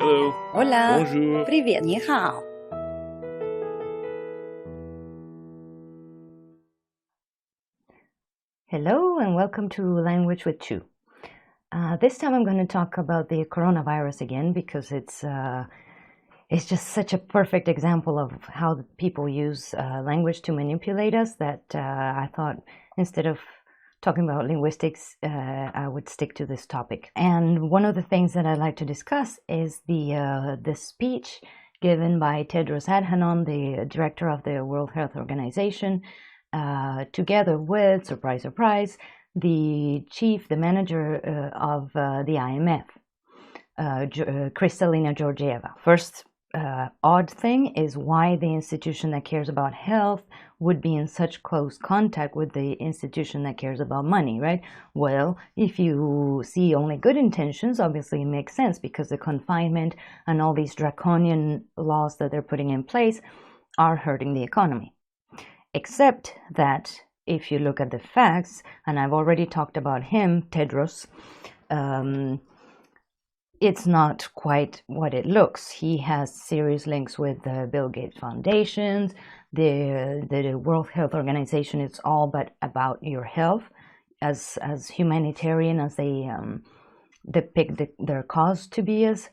Hello. Hola. Bonjour. Привет. 你好. Hello and welcome to Language with Chu. This time I'm going to talk about the coronavirus again because it's just such a perfect example of how people use language to manipulate us that I thought instead of talking about linguistics, I would stick to this topic. And one of the things that I'd like to discuss is the speech given by Tedros Adhanom, the director of the World Health Organization, together with, surprise, surprise, the manager of the IMF, Kristalina Georgieva. First odd thing is why the institution that cares about health would be in such close contact with the institution that cares about money, right? Well, if you see only good intentions, obviously it makes sense because the confinement and all these draconian laws that they're putting in place are hurting the economy. Except that if you look at the facts, and I've already talked about him, Tedros, it's not quite what it looks. He has serious links with the Bill Gates Foundations, the World Health Organization. It's all but about your health, as humanitarian as they depict their cause to be as.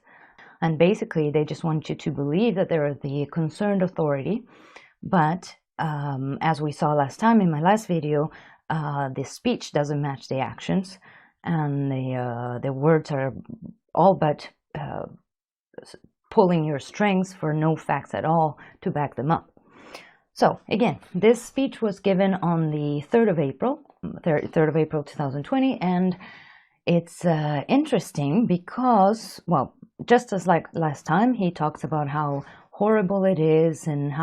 And basically, they just want you to believe that they're the concerned authority, but as we saw last time in my last video, the speech doesn't match the actions, and the words are all but pulling your strings for no facts at all to back them up. So again, this speech was given on the 3rd of April 2020, and it's interesting because, well, just as like last time, he talks about how horrible it is and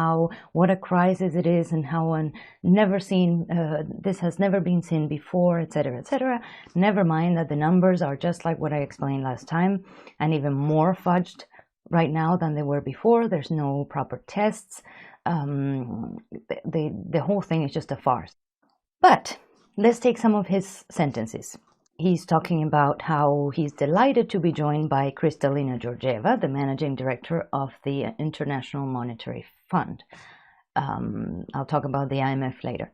what a crisis it is and how this has never been seen before, etc., etc. Never mind that the numbers are just like what I explained last time and even more fudged right now than they were before. There's no proper tests. The whole thing is just a farce. But let's take some of his sentences. He's talking about how he's delighted to be joined by Kristalina Georgieva, the managing director of the International Monetary Fund. I'll talk about the IMF later.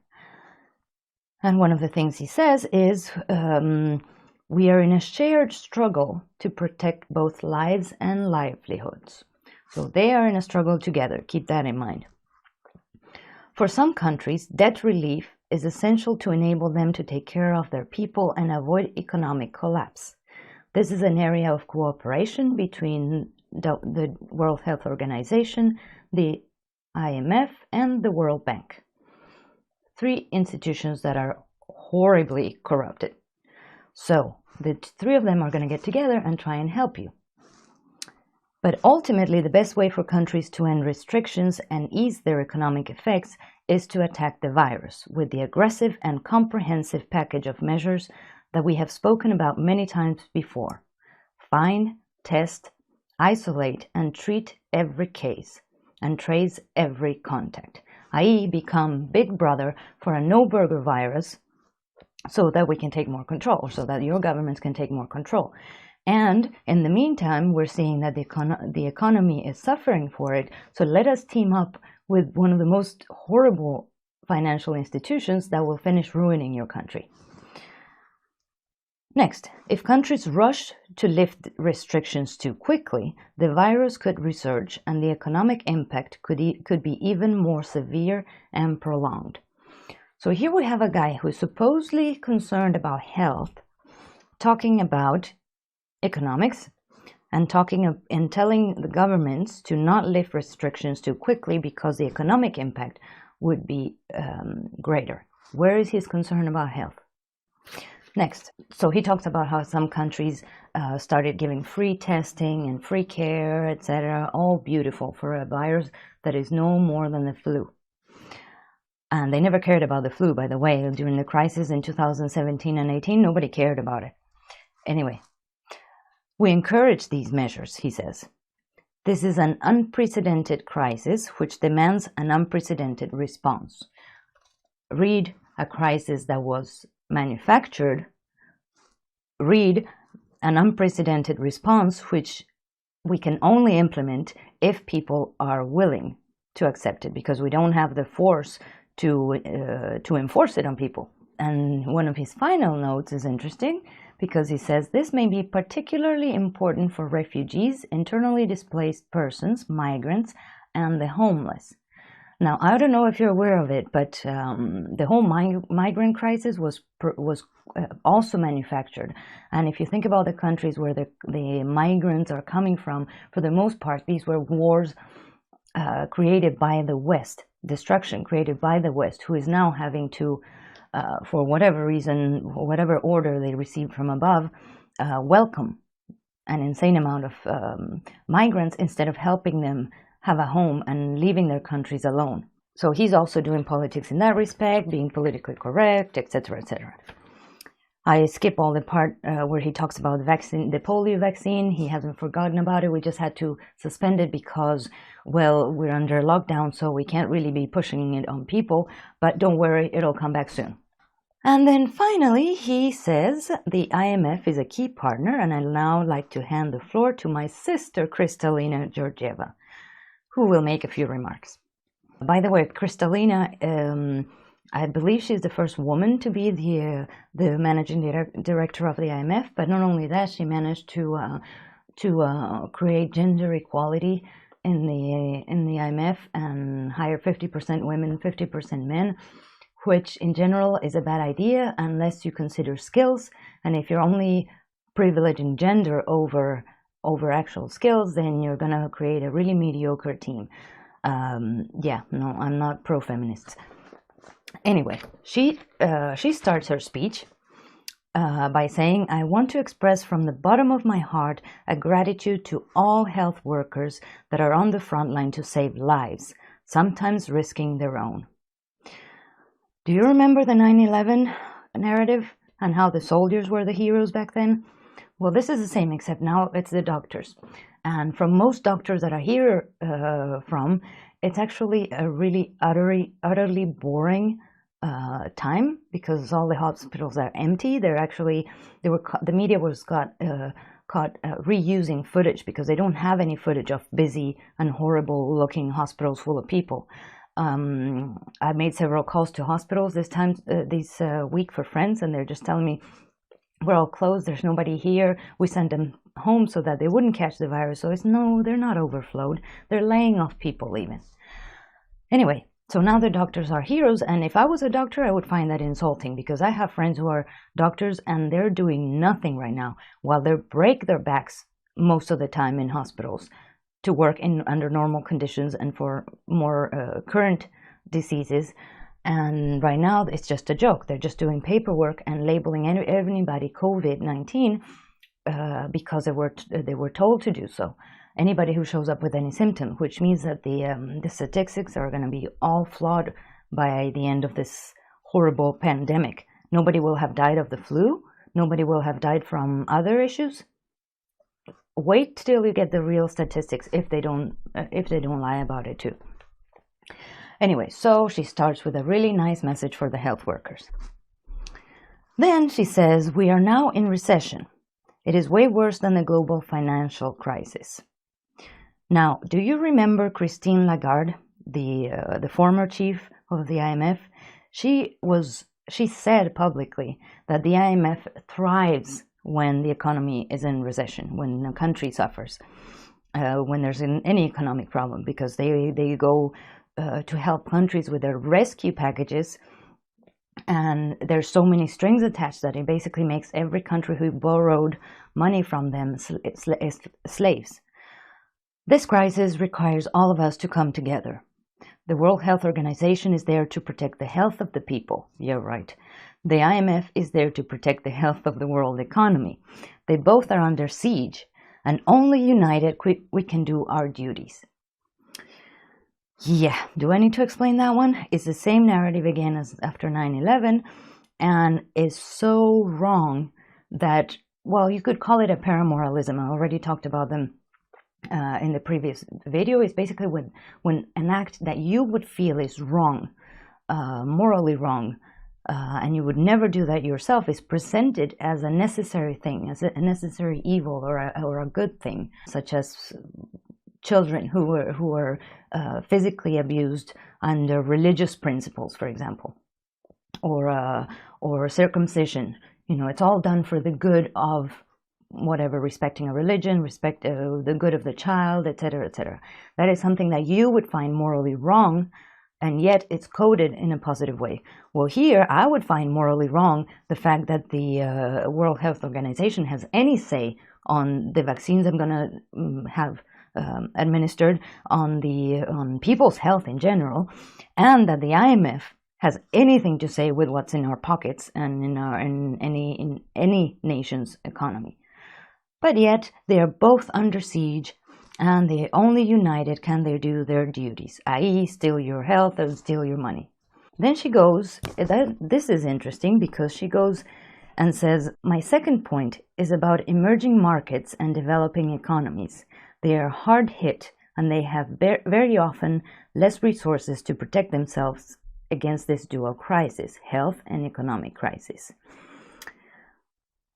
And one of the things he says is, we are in a shared struggle to protect both lives and livelihoods. So they are in a struggle together. Keep that in mind. For some countries, debt relief is essential to enable them to take care of their people and avoid economic collapse. This is an area of cooperation between the World Health Organization, the IMF, and the World Bank. 3 institutions that are horribly corrupted. So the 3 of them are going to get together and try and help you. But ultimately, the best way for countries to end restrictions and ease their economic effects is to attack the virus with the aggressive and comprehensive package of measures that we have spoken about many times before. Find, test, isolate, and treat every case, and trace every contact, i.e. become Big Brother for a no-burger virus so that we can take more control, so that your governments can take more control. And in the meantime, we're seeing that the economy is suffering for it. So let us team up with one of the most horrible financial institutions that will finish ruining your country. Next, if countries rush to lift restrictions too quickly, the virus could resurge and the economic impact could be even more severe and prolonged. So here we have a guy who is supposedly concerned about health, talking about economics and telling the governments to not lift restrictions too quickly because the economic impact would be greater. Where is his concern about health? Next, so he talks about how some countries started giving free testing and free care, etc. All beautiful for a virus that is no more than the flu. And they never cared about the flu, by the way. During the crisis in 2017 and 18, nobody cared about it. Anyway, we encourage these measures, he says. This is an unprecedented crisis which demands an unprecedented response. Read a crisis that was manufactured. Read an unprecedented response which we can only implement if people are willing to accept it, because we don't have the force to enforce it on people. And one of his final notes is interesting, because he says this may be particularly important for refugees, internally displaced persons, migrants, and the homeless. Now, I don't know if you're aware of it, but the whole migrant crisis was also manufactured. And if you think about the countries where the migrants are coming from, for the most part, these were wars created by the West, destruction created by the West, who is now having to, for whatever reason, whatever order they received from above, welcome an insane amount of migrants instead of helping them have a home and leaving their countries alone. So he's also doing politics in that respect, being politically correct, etc., etc. I skip all the part where he talks about the polio vaccine. He hasn't forgotten about it. We just had to suspend it because, well, we're under lockdown, so we can't really be pushing it on people. But don't worry, it'll come back soon. And then finally, he says the IMF is a key partner, and I'd now like to hand the floor to my sister, Kristalina Georgieva, who will make a few remarks. By the way, Kristalina, I believe she's the first woman to be the managing director of the IMF, but not only that, she managed to create gender equality in the IMF and hire 50% women, 50% men, which in general is a bad idea unless you consider skills. And if you're only privileging gender over actual skills, then you're gonna create a really mediocre team. Yeah, no, I'm not pro-feminist. Anyway, she starts her speech by saying, I want to express from the bottom of my heart a gratitude to all health workers that are on the front line to save lives, sometimes risking their own. Do you remember the 9/11 narrative and how the soldiers were the heroes back then? Well, this is the same, except now it's the doctors. And from most doctors that I hear from, it's actually a really utterly boring time, because all the hospitals are empty. The media was caught reusing footage because they don't have any footage of busy and horrible looking hospitals full of people. I made several calls to hospitals this week for friends, and they're just telling me, we're all closed, there's nobody here. We sent them home so that they wouldn't catch the virus. So no, they're not overflowed. They're laying off people even. Anyway, so now the doctors are heroes, and if I was a doctor, I would find that insulting, because I have friends who are doctors and they're doing nothing right now while they break their backs most of the time in hospitals to work under normal conditions and for more current diseases. And right now, it's just a joke. They're just doing paperwork and labeling anybody COVID-19 because they were told to do so. Anybody who shows up with any symptom, which means that the statistics are going to be all flawed by the end of this horrible pandemic. Nobody will have died of the flu. Nobody will have died from other issues. Wait till you get the real statistics, if they don't lie about it too. Anyway, so she starts with a really nice message for the health workers. Then she says, we are now in recession. It is way worse than the global financial crisis. Now, do you remember Christine Lagarde, the former chief of the IMF? She said publicly that the IMF thrives when the economy is in recession, when a country suffers, when there's any economic problem, because they go to help countries with their rescue packages, and there's so many strings attached that it basically makes every country who borrowed money from them slaves. This crisis requires all of us to come together. The World Health Organization is there to protect the health of the people. You're right. The IMF is there to protect the health of the world economy. They both are under siege, and only united we can do our duties. Yeah, do I need to explain that one? It's the same narrative again as after 9/11, and is so wrong that, well, you could call it a paramoralism. I already talked about them in the previous video. Is basically when an act that you would feel is wrong, morally wrong, and you would never do that yourself, is presented as a necessary thing, as a necessary evil or a good thing, such as children who were physically abused under religious principles, for example, or circumcision. It's all done for the good of whatever, respecting a religion, respect the good of the child, etc., etc. That is something that you would find morally wrong, and yet it's coded in a positive way. Well, here I would find morally wrong the fact that the World Health Organization has any say on the vaccines I'm going to have administered, on people's health in general, and that the IMF has anything to say with what's in our pockets and in any nation's economy. But yet they are both under siege, and they only united can they do their duties, i.e. steal your health and steal your money. Then she goes, this is interesting, because she goes and says, my second point is about emerging markets and developing economies. They are hard hit, and they have very often less resources to protect themselves against this dual crisis, health and economic crisis.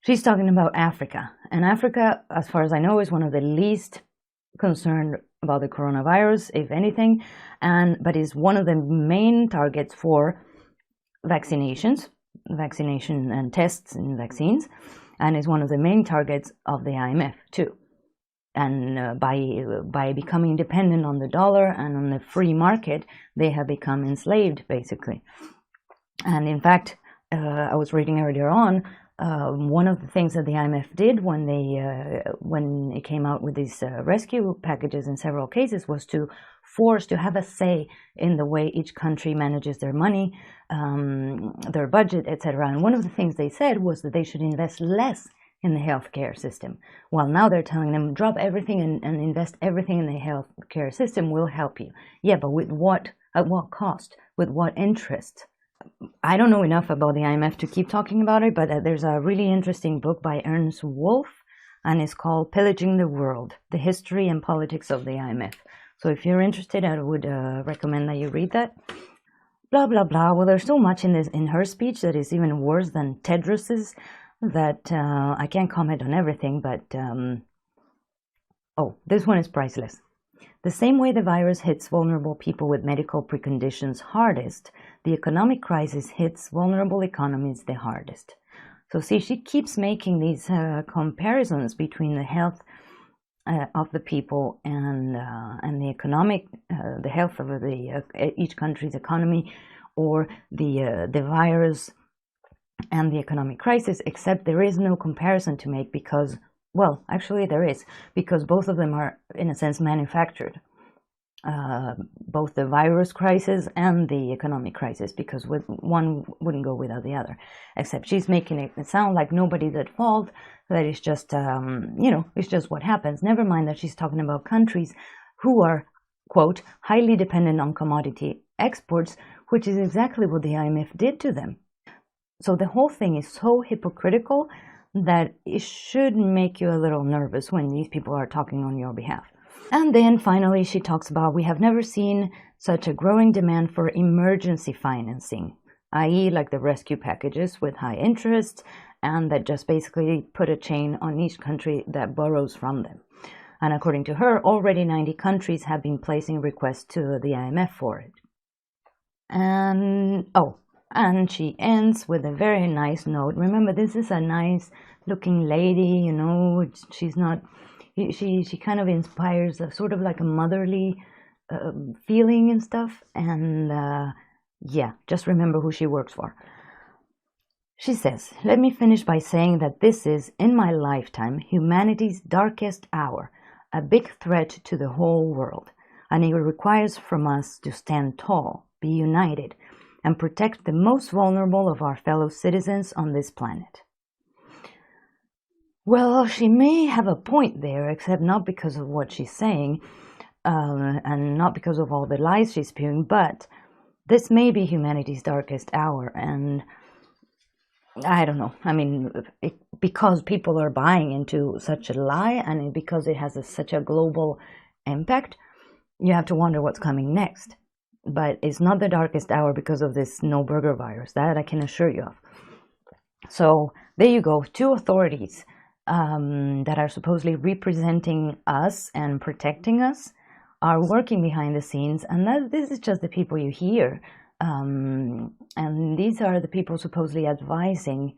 She's talking about Africa, and Africa, as far as I know, is one of the least concerned about the coronavirus, if anything, but is one of the main targets for vaccination and tests and vaccines, and is one of the main targets of the IMF too. And by becoming dependent on the dollar and on the free market, they have become enslaved, basically. And in fact, I was reading earlier on, one of the things that the IMF did when it came out with these rescue packages in several cases was to force to have a say in the way each country manages their money, their budget, etc. And one of the things they said was that they should invest less in the healthcare system. Well, now they're telling them, drop everything and invest everything in the healthcare system, will help you. Yeah, but at what cost? With what interest? I don't know enough about the IMF to keep talking about it, but there's a really interesting book by Ernst Wolf, and it's called Pillaging the World, The History and Politics of the IMF. So if you're interested, I would recommend that you read that. Blah, blah, blah. Well, there's so much in her speech that is even worse than Tedros's, that I can't comment on everything, but this one is priceless. The same way the virus hits vulnerable people with medical preconditions hardest, the economic crisis hits vulnerable economies the hardest. So see, she keeps making these comparisons between the health of the people and the economic, the health of each country's economy, or the virus and the economic crisis, except there is no comparison to make because, well, actually there is, because both of them are, in a sense, manufactured. Both the virus crisis and the economic crisis, because one wouldn't go without the other. Except she's making it sound like nobody's at fault, that it's just, it's just what happens. Never mind that she's talking about countries who are, quote, highly dependent on commodity exports, which is exactly what the IMF did to them. So the whole thing is so hypocritical that it should make you a little nervous when these people are talking on your behalf. And then finally she talks about, we have never seen such a growing demand for emergency financing, i.e. like the rescue packages with high interest, and that just basically put a chain on each country that borrows from them. And according to her, already 90 countries have been placing requests to the IMF for it. And she ends with a very nice note. Remember, this is a nice looking lady, she's not, she kind of inspires a sort of like a motherly feeling and stuff. And just remember who she works for. She says, let me finish by saying that this is, in my lifetime, humanity's darkest hour, a big threat to the whole world. And it requires from us to stand tall, be united, and protect the most vulnerable of our fellow citizens on this planet. Well, she may have a point there, except not because of what she's saying, and not because of all the lies she's spewing, but this may be humanity's darkest hour, and I don't know. I mean, because people are buying into such a lie, and because it has such a global impact, you have to wonder what's coming next. but it's not the darkest hour because of this no burger virus. That I can assure you of. So there you go. Two authorities that are supposedly representing us and protecting us are working behind the scenes, and this is just the people you hear. And these are the people supposedly advising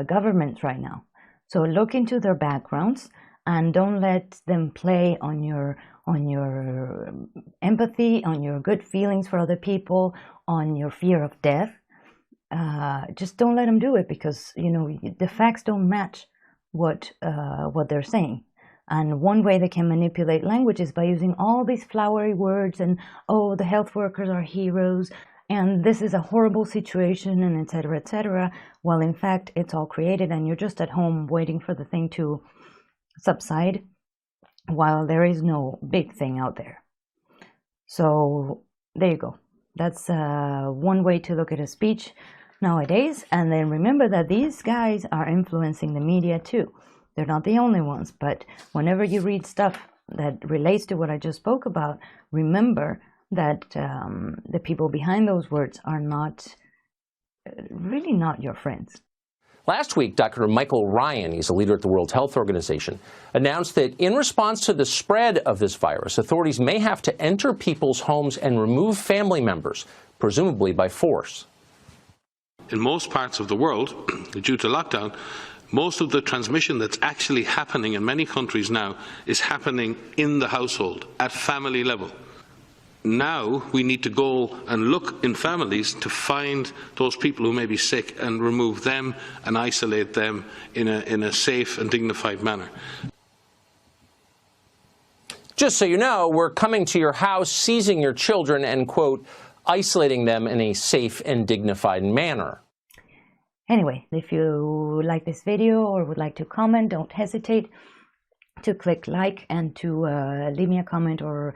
governments right now. So look into their backgrounds and don't let them play on your empathy, on your good feelings for other people, on your fear of death. Just don't let them do it, because the facts don't match what they're saying. And one way they can manipulate language is by using all these flowery words and, oh, the health workers are heroes, and this is a horrible situation, and etc., etc. While in fact it's all created, and you're just at home waiting for the thing to subside, while there is no big thing out there. So there you go. That's one way to look at a speech nowadays. And then remember that these guys are influencing the media too. They're not the only ones, but whenever you read stuff that relates to what I just spoke about, remember that the people behind those words are really not your friends. Last week, Dr. Michael Ryan, he's a leader at the World Health Organization, announced that in response to the spread of this virus, authorities may have to enter people's homes and remove family members, presumably by force. In most parts of the world, due to lockdown, most of the transmission that's actually happening in many countries now is happening in the household, at family level. Now we need to go and look in families to find those people who may be sick and remove them and isolate them in a safe and dignified manner. Just so you know, we're coming to your house, seizing your children and, quote, isolating them in a safe and dignified manner. Anyway, if you like this video or would like to comment, don't hesitate to click like and to leave me a comment or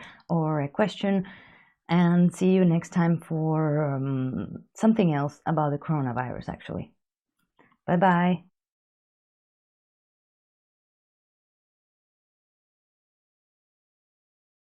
a question, and see you next time for something else about the coronavirus, actually. Bye bye.